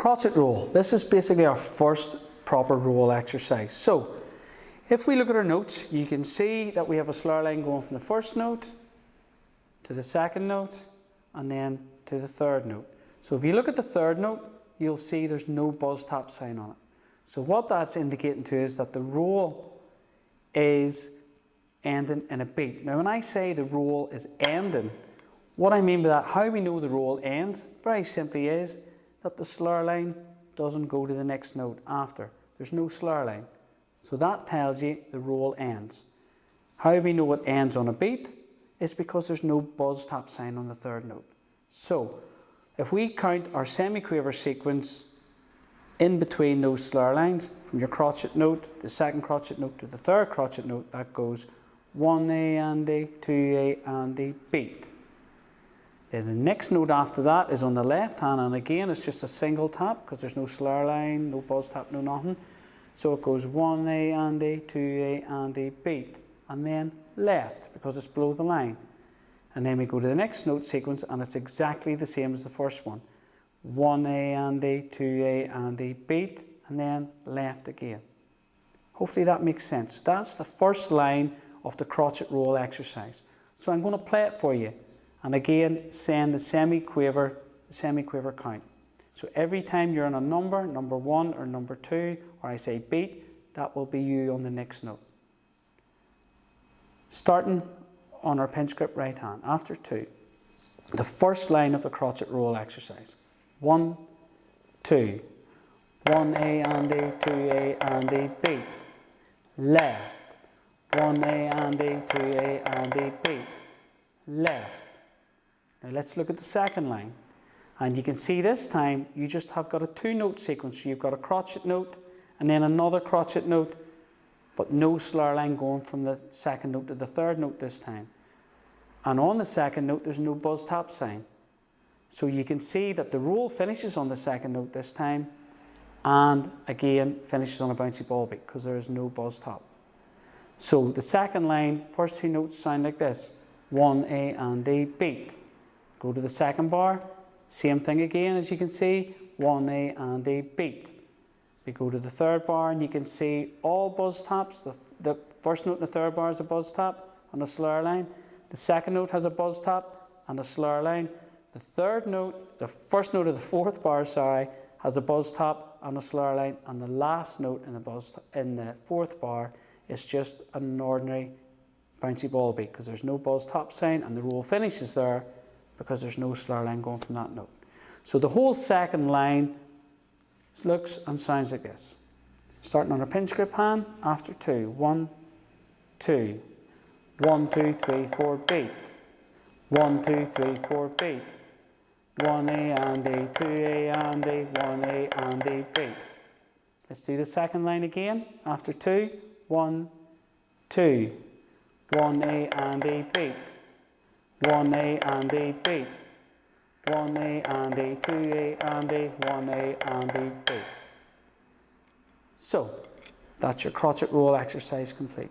crotchet roll. This is basically our first proper roll exercise. So if we look at our notes, you can see that we have a slur line going from the first note to the second note and then to the third note. So if you look at the third note, you'll see there's no buzz tap sign on it. So what that's indicating to is that the roll is ending in a beat. Now when I say the roll is ending, what I mean by that, how we know the roll ends, very simply is that the slur line doesn't go to the next note after. There's no slur line. So that tells you the roll ends. How we know it ends on a beat is because there's no buzz tap sign on the third note. So if we count our semiquaver sequence in between those slur lines, from your crotchet note, the second crotchet note to the third crotchet note, that goes 1A and A, 2A and A, beat. Then the next note after that is on the left hand, and again it's just a single tap because there's no slur line, no buzz tap, no nothing. So it goes 1A and A, 2A and A, beat, and then left because it's below the line. And then we go to the next note sequence and it's exactly the same as the first one. 1A and A, 2A and A, beat, and then left again. Hopefully that makes sense. That's the first line of the crotchet roll exercise. So I'm going to play it for you. And again, send the semiquaver count. So every time you're on a number 1 or number 2, or I say beat, that will be you on the next note. Starting on our pinch grip right hand, after 2. The first line of the crotchet roll exercise. 1, 2. 1A and A, 2A and A, beat. Left. 1A and A, 2A and A, beat. Left. Now let's look at the second line. And you can see this time you just have got a 2-note sequence. So you've got a crotchet note and then another crotchet note, but no slur line going from the second note to the third note this time. And on the second note there's no buzz tap sign. So you can see that the roll finishes on the second note this time and again finishes on a bouncy ball beat because there is no buzz tap. So the second line, first 2 notes sound like this. 1A and A, beat. Go to the second bar, same thing again as you can see, 1A and A, beat. We go to the third bar and you can see all buzz taps. The first note in the third bar is a buzz tap and a slur line. The second note has a buzz tap and a slur line. The third note, the first note of the fourth bar, sorry, has a buzz tap and a slur line, and the last note in the fourth bar is just an ordinary bouncy ball beat because there's no buzz tap sign and the roll finishes there because there's no slur line going from that note. So the whole second line looks and sounds like this. Starting on our pinch grip hand, after 2. 1, 2. 1, 2, 3, 4, beat. 1, 2, 3, 4, beat. 1A and A, 2A and A, 1A and A, beat. Let's do the second line again, after 2. 1, 2. 1A and A, beat. 1A and A, beat. 1A and A, 2A and A, 1A and A, beat. So, that's your crotchet roll exercise complete.